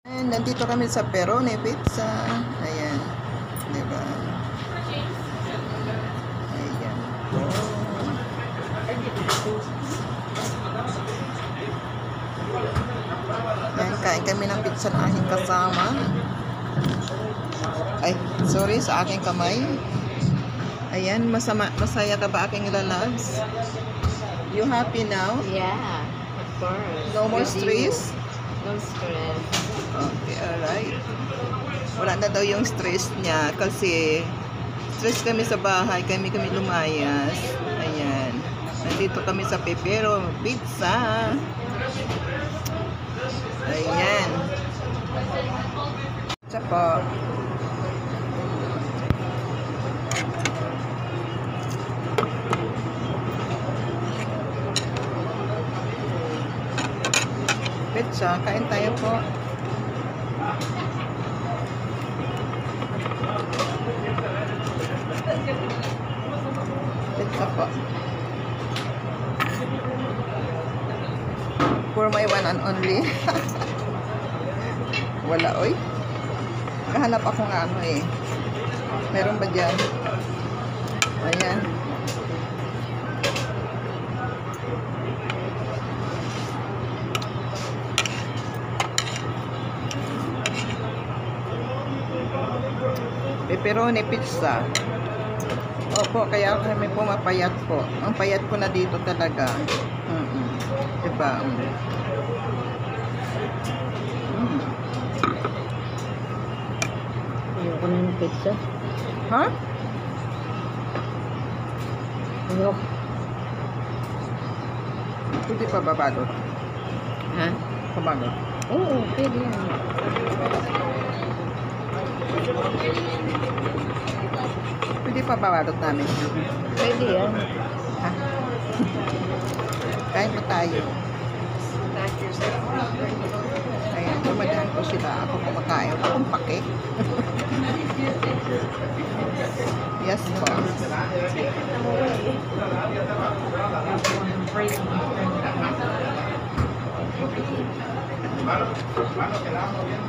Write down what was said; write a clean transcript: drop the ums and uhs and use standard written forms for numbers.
And nandito kami sa Perone Pizza. Ayan. Diba? Ayan. Ayan, kain kami ng pizza na aking kasama. Ay, sorry sa aking kamay. Ayan, masaya ka ba aking lalabs? You happy now? Yeah, of course. No more With stress? you. No stress. Okay, alright. Wala na daw yung stress niya kasi stress kami sa bahay, kami lumayas. Ayan. Nandito kami sa Pepero Pizza. Ayan. Pizza po. Pizza, kain tayo po. Pizza po. For my one and only. Wala, oy. Kahanap ako nga ano eh. Meron ba dyan? Ayan. Pepperoni pizza. Opo, kaya kami pumapayat po. Ang payat ko na dito talaga. Diba? Ayoko na ng pizza. Ha? Ayoko. Hindi pa babalot. Ha? Pabalot. Oo, pwede yan. Hindi pa babalot namin. Pwede yan. Ha? Kain po tayo. Ayan, dumadahan ko sila. Ako kumakain. Akong pake. Yes po. Mano, que la amo bien.